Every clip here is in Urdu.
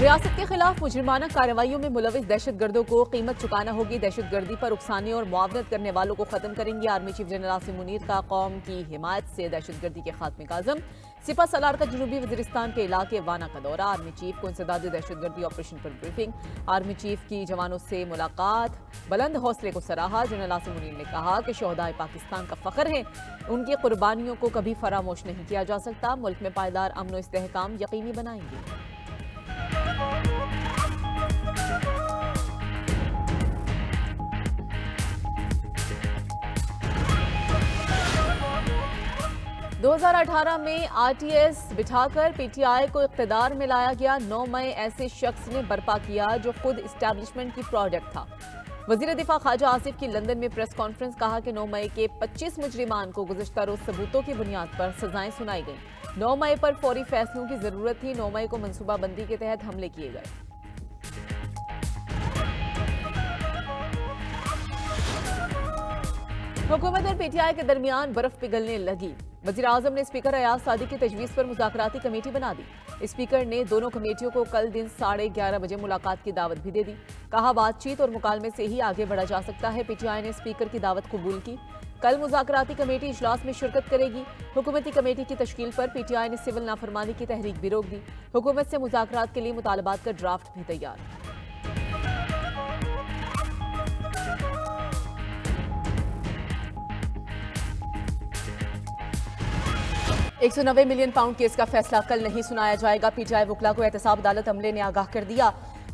ریاست کے خلاف مجرمانہ کارروائیوں میں ملوث دہشت گردوں کو قیمت چکانا ہوگی۔ دہشت گردی پر اکسانے اور معاونت کرنے والوں کو ختم کریں گے۔ Army chief general Asim Munir کا قوم کی حمایت سے دہشت گردی کے خاتمے کا عزم۔ سپہ سالار کا جنوبی وزیرستان کے علاقے وانا کا دورہ۔ آرمی چیف کو انسداد دہشت گردی آپریشن پر بریفنگ۔ آرمی چیف کی جوانوں سے ملاقات، بلند حوصلے کو سراہا۔ جنرل عاصم منیر نے کہا کہ شہدائے پاکستان کا فخر ہیں، ان کی قربانیوں کو کبھی فراموش نہیں کیا جا سکتا۔ ملک میں پائیدار امن و استحکام یقینی بنائیں گے۔ 2018 میں آر ٹی ایس بٹھا کر پی ٹی آئی کو اقتدار میں لایا گیا۔ 9 مئی ایسے شخص نے برپا کیا جو خود اسٹیبلشمنٹ کی پروڈکٹ تھا۔ وزیر دفاع خواجہ آصف کی لندن میں پریس کانفرنس۔ کہا کہ 9 مئی کے 25 مجرمان کو گزشتہ روز ثبوتوں کی بنیاد پر سزائیں سنائی گئیں۔ 9 مئی پر فوری فیصلوں کی ضرورت تھی۔ 9 مئی کو منصوبہ بندی کے تحت حملے کیے گئے۔ حکومت اور پی ٹی آئی کے درمیان برف پگھلنے لگی۔ وزیر اعظم نے اسپیکر ایاز صادق کی تجویز پر مذاکراتی کمیٹی بنا دی۔ اسپیکر نے دونوں کمیٹیوں کو کل دن 11:30 بجے ملاقات کی دعوت بھی دے دی۔ کہا بات چیت اور مکالمے سے ہی آگے بڑھا جا سکتا ہے۔ پی ٹی آئی نے اسپیکر کی دعوت قبول کی۔ کل مذاکراتی کمیٹی اجلاس میں شرکت کرے گی۔ حکومتی کمیٹی کی تشکیل پر پی ٹی آئی نے سول نافرمانی کی تحریک بھی روک دی۔ حکومت سے مذاکرات کے لیے مطالبات کا ڈرافٹ بھی تیار۔ 190 ملین پاؤنڈ کیس کا فیصلہ کل نہیں سنایا جائے گا۔ پی ٹی آئی وکلا کو احتساب عدالت عملے نے آگاہ کر دیا۔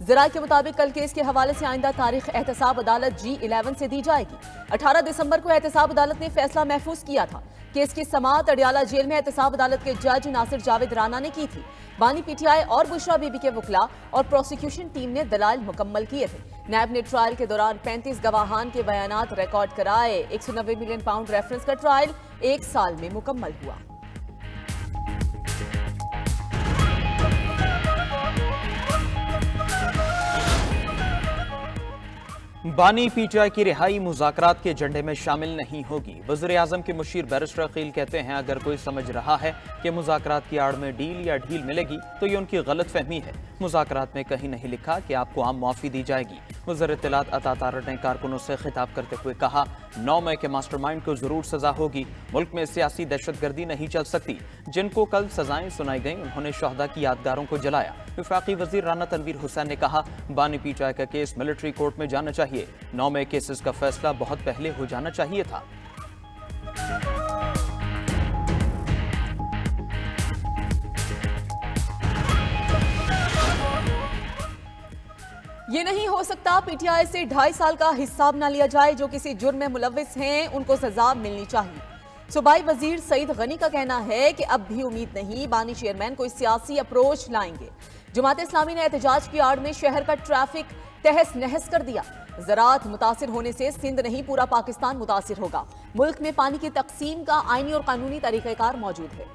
ذرائع کے مطابق کل کیس کے حوالے سے آئندہ تاریخ احتساب عدالت G11 سے دی جائے گی۔ 18 دسمبر کو احتساب عدالت نے فیصلہ محفوظ کیا تھا۔ کیس کی سماعت اڈیالہ جیل میں احتساب عدالت کے جج ناصر جاوید رانا نے کی تھی۔ بانی پی ٹی آئی اور بشرا بی بی کے وکلا اور پروسیکیوشن ٹیم نے دلائل مکمل کیے تھے۔ نیب نے ٹرائل کے دوران 35 گواہان کے بیانات ریکارڈ کرائے۔ 190 ملین پاؤنڈ ریفرنس کا ٹرائل 1 سال میں مکمل ہوا۔ بانی پی ٹی آئی کی رہائی مذاکرات کے ایجنڈے میں شامل نہیں ہوگی۔ وزیر اعظم کے مشیر بیرسٹر عقیل کہتے ہیں اگر کوئی سمجھ رہا ہے کہ مذاکرات کی آڑ میں ڈیل یا ڈھیل ملے گی تو یہ ان کی غلط فہمی ہے۔ مذاکرات میں کہیں نہیں لکھا کہ آپ کو عام معافی دی جائے گی۔ وزیر اطلاعات عطا طارق نے کارکنوں سے خطاب کرتے ہوئے کہا 9 مئی کے ماسٹر مائنڈ کو ضرور سزا ہوگی۔ ملک میں سیاسی دہشت گردی نہیں چل سکتی۔ جن کو کل سزائیں سنائی گئیں انہوں نے شہداء کی یادگاروں کو جلایا۔ وفاقی وزیر رانا تنویر حسین نے کہا بانی پی ٹی آئی کا کیس ملٹری کورٹ میں جانا چاہیے۔ 9 مئی کیسز کا فیصلہ بہت پہلے ہو جانا چاہیے تھا۔ یہ نہیں ہو سکتا پی ٹی آئی سے 2.5 سال کا حساب نہ لیا جائے۔ جو کسی جرم میں ملوث ہیں ان کو سزا ملنی چاہیے۔ صوبائی وزیر سعید غنی کا کہنا ہے کہ اب بھی امید نہیں، بانی چیئرمین کوئی سیاسی اپروچ لائیں گے۔ جماعت اسلامی نے احتجاج کی آڑ میں شہر کا ٹریفک تہس نہس کر دیا۔ زراعت متاثر ہونے سے سندھ نہیں پورا پاکستان متاثر ہوگا۔ ملک میں پانی کی تقسیم کا آئینی اور قانونی طریقہ کار موجود ہے۔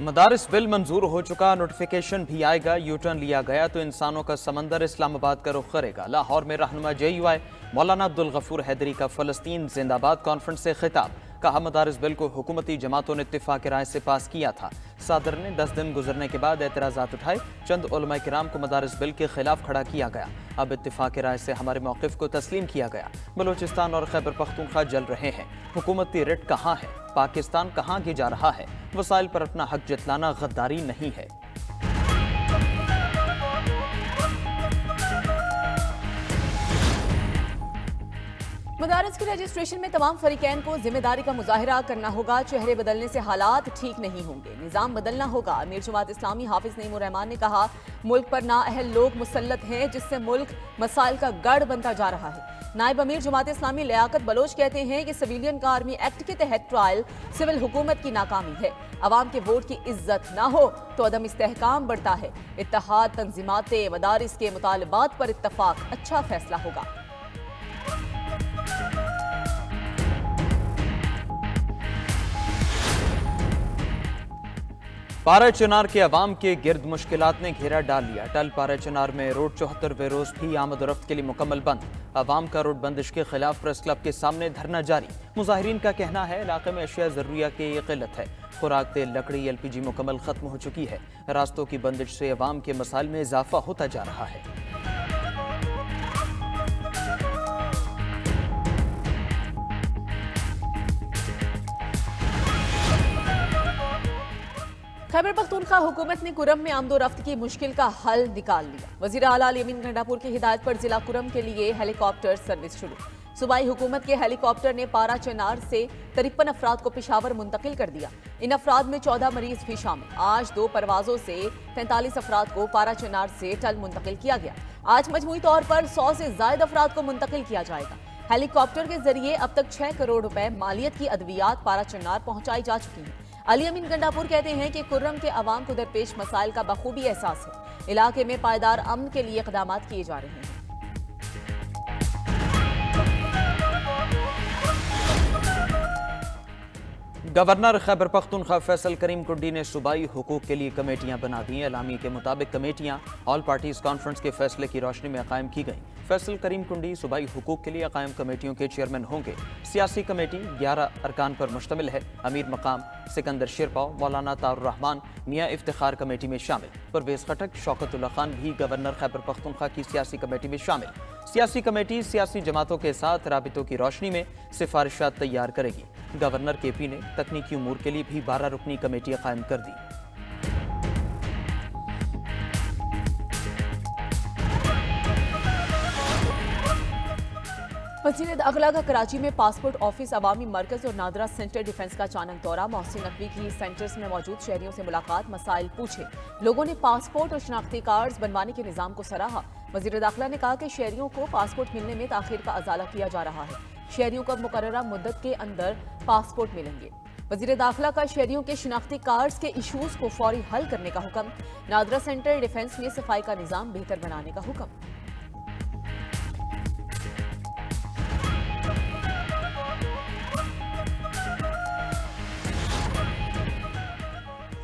مدارس بل منظور ہو چکا، نوٹیفیکیشن بھی آئے گا۔ یو ٹرن لیا گیا تو انسانوں کا سمندر اسلام آباد کا رخ کرے گا۔ لاہور میں رہنما جے یو آئی مولانا عبدالغفور حیدری کا فلسطین زندہ باد کانفرنس سے خطاب۔ کہا مدارس بل کو حکومتی جماعتوں نے اتفاق رائے سے پاس کیا تھا۔ صدر نے 10 دن گزرنے کے بعد اعتراضات اٹھائے۔ چند علماء کرام کو مدارس بل کے خلاف کھڑا کیا گیا۔ اب اتفاق رائے سے ہمارے موقف کو تسلیم کیا گیا۔ بلوچستان اور خیبر پختونخوا جل رہے ہیں۔ حکومتی رٹ کہاں ہے؟ پاکستان کہاں کی جا رہا ہے؟ وسائل پر اپنا حق جتلانا غداری نہیں ہے۔ مدارس کی رجسٹریشن میں تمام فریقین کو ذمہ داری کا مظاہرہ کرنا ہوگا۔ چہرے بدلنے سے حالات ٹھیک نہیں ہوں گے، نظام بدلنا ہوگا۔ امیر جماعت اسلامی حافظ نعیم الرحمان نے کہا ملک پر نااہل لوگ مسلط ہیں جس سے ملک مسائل کا گڑھ بنتا جا رہا ہے۔ نائب امیر جماعت اسلامی لیاقت بلوچ کہتے ہیں کہ سویلین کا آرمی ایکٹ کے تحت ٹرائل سول حکومت کی ناکامی ہے۔ عوام کے ووٹ کی عزت نہ ہو تو عدم استحکام بڑھتا ہے۔ اتحاد تنظیمات مدارس کے مطالبات پر اتفاق اچھا فیصلہ ہوگا۔ پارا چنار کے عوام کے گرد مشکلات نے گھیرا ڈال لیا۔ ٹل پارا چنار میں روڈ 74ویں روز بھی آمد و رفت کے لیے مکمل بند۔ عوام کا روڈ بندش کے خلاف پریس کلب کے سامنے دھرنا جاری۔ مظاہرین کا کہنا ہے علاقے میں اشیاء ضروریہ کی قلت ہے۔ خوراک، تیل، لکڑی، LPG مکمل ختم ہو چکی ہے۔ راستوں کی بندش سے عوام کے مسائل میں اضافہ ہوتا جا رہا ہے۔ خیبر پختونخوا حکومت نے کرم میں آمد و رفت کی مشکل کا حل نکال لیا۔ وزیر اعلیٰ علی امین گنڈاپور کی ہدایت پر ضلع کرم کے لیے ہیلی کاپٹر سروس شروع۔ صوبائی حکومت کے ہیلی کاپٹر نے پارا چنار سے 53 افراد کو پشاور منتقل کر دیا۔ ان افراد میں 14 مریض بھی شامل۔ آج 2 پروازوں سے 43 افراد کو پارا چنار سے ٹل منتقل کیا گیا۔ آج مجموعی طور پر 100 سے زائد افراد کو منتقل کیا جائے گا۔ ہیلی کاپٹر کے ذریعے اب تک 6 کروڑ روپے مالیت کی ادویات پارا چنار پہنچائی جا چکی ہیں۔ علی امین گنڈاپور کہتے ہیں کہ کرم کے عوام کو درپیش مسائل کا بخوبی احساس ہے۔ علاقے میں پائیدار امن کے لیے اقدامات کیے جا رہے ہیں۔ گورنر خیبر پختونخوا فیصل کریم کنڈی نے صوبائی حقوق کے لیے کمیٹیاں بنا دیں۔ اعلامیے کے مطابق کمیٹیاں آل پارٹیز کانفرنس کے فیصلے کی روشنی میں قائم کی گئیں۔ فیصل کریم کنڈی صوبائی حقوق کے لیے قائم کمیٹیوں کے چیئرمین ہوں گے۔ سیاسی کمیٹی 11 ارکان پر مشتمل ہے۔ امیر مقام سکندر شیرپاؤ، مولانا طاہر الرحمان میاں افتخار کمیٹی میں شامل۔ پرویز خٹک، شوکت اللہ خان بھی گورنر خیبر پختونخوا کی سیاسی کمیٹی میں شامل۔ سیاسی کمیٹی سیاسی جماعتوں کے ساتھ رابطوں کی روشنی میں سفارشات تیار کرے گی۔ گورنر KP نے تکنیکی امور کے لیے بھی 12 رکنی کمیٹیاں قائم کر دی۔ وزیر داخلہ کا کراچی میں پاسپورٹ آفس، عوامی مرکز اور نادرہ سینٹر ڈیفنس کا اچانک دورہ۔ محسن نقوی کی سینٹرز میں موجود شہریوں سے ملاقات، مسائل پوچھے۔ لوگوں نے پاسپورٹ اور شناختی کارڈز بنوانے کے نظام کو سراہا۔ وزیر داخلہ نے کہا کہ شہریوں کو پاسپورٹ ملنے میں تاخیر کا ازالہ کیا جا رہا ہے۔ شہریوں کو اب مقررہ مدت کے اندر پاسپورٹ ملیں گے۔ وزیر داخلہ کا شہریوں کے شناختی کارڈز کے ایشوز کو فوری حل کرنے کا حکم۔ نادرہ سینٹر ڈیفنس میں صفائی کا نظام بہتر بنانے کا حکم۔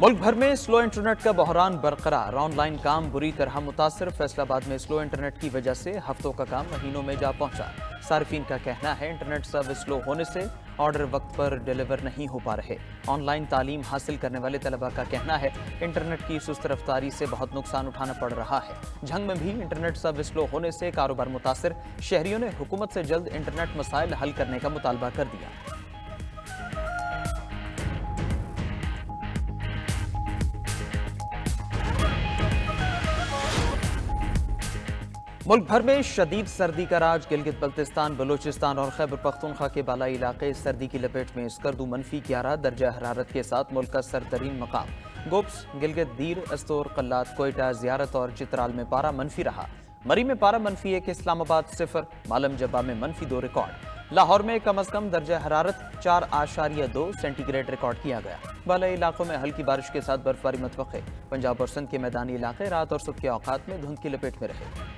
ملک بھر میں سلو انٹرنیٹ کا بحران برقرار۔ آن لائن کام بری طرح متاثر۔ فیصل آباد میں سلو انٹرنیٹ کی وجہ سے ہفتوں کا کام مہینوں میں جا پہنچا۔ صارفین کا کہنا ہے انٹرنیٹ سروس سلو ہونے سے آرڈر وقت پر ڈیلیور نہیں ہو پا رہے۔ آن لائن تعلیم حاصل کرنے والے طلبہ کا کہنا ہے انٹرنیٹ کی سست رفتاری سے بہت نقصان اٹھانا پڑ رہا ہے۔ جھنگ میں بھی انٹرنیٹ سروس سلو ہونے سے کاروبار متاثر۔ شہریوں نے حکومت سے جلد انٹرنیٹ مسائل حل کرنے کا مطالبہ کر دیا۔ ملک بھر میں شدید سردی کا راج۔ گلگت بلتستان، بلوچستان اور خیبر پختونخوا کے بالائی علاقے سردی کی لپیٹ میں۔ اسکردو -11 درجہ حرارت کے ساتھ ملک کا سرترین مقام۔ گوبس، گلگت، دیر، استور، قلات، کوئٹہ، زیارت اور چترال میں پارہ منفی رہا۔ مری میں پارہ -1، اسلام آباد 0، مالم جبہ میں -2 ریکارڈ۔ لاہور میں کم از کم درجہ حرارت 4.2 سینٹی گریڈ ریکارڈ کیا گیا۔ بالائی علاقوں میں ہلکی بارش کے ساتھ برف باری متوقع۔ پنجاب اور سندھ کے میدانی علاقے رات اور صبح کے اوقات میں دھند کی لپیٹ میں رہے۔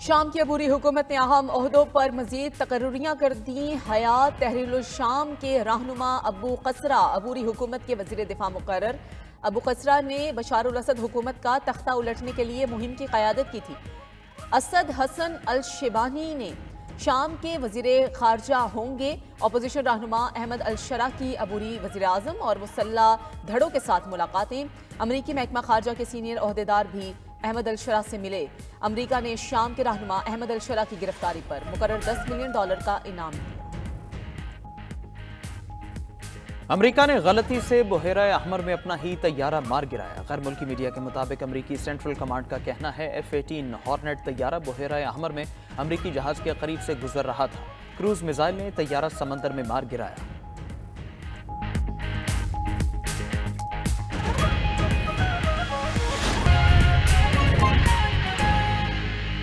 شام کی عبوری حکومت نے اہم عہدوں پر مزید تقرریاں کر دیں۔ حیات تحریل الشام کے رہنما ابو قصرہ عبوری حکومت کے وزیر دفاع مقرر۔ ابو قصرہ نے بشار الاسد حکومت کا تختہ الٹنے کے لیے مہم کی قیادت کی تھی۔ اسد حسن الشیبانی نے شام کے وزیر خارجہ ہوں گے۔ اپوزیشن رہنما احمد الشرا کی عبوری وزیر اعظم اور مسلح دھڑوں کے ساتھ ملاقاتیں۔ امریکی محکمہ خارجہ کے سینئر عہدیدار بھی احمد الشرا سے ملے۔ امریکہ نے شام کے رہنما احمد الشرا کی گرفتاری پر مقرر $10 ملین کا انعام دیا۔ امریکہ نے غلطی سے بحیرہ احمر میں اپنا ہی طیارہ مار گرایا۔ غیر ملکی میڈیا کے مطابق امریکی سینٹرل کمانڈ کا کہنا ہے F-18 ہارنیٹ طیارہ بحیرہ احمر میں امریکی جہاز کے قریب سے گزر رہا تھا۔ کروز میزائل نے طیارہ سمندر میں مار گرایا۔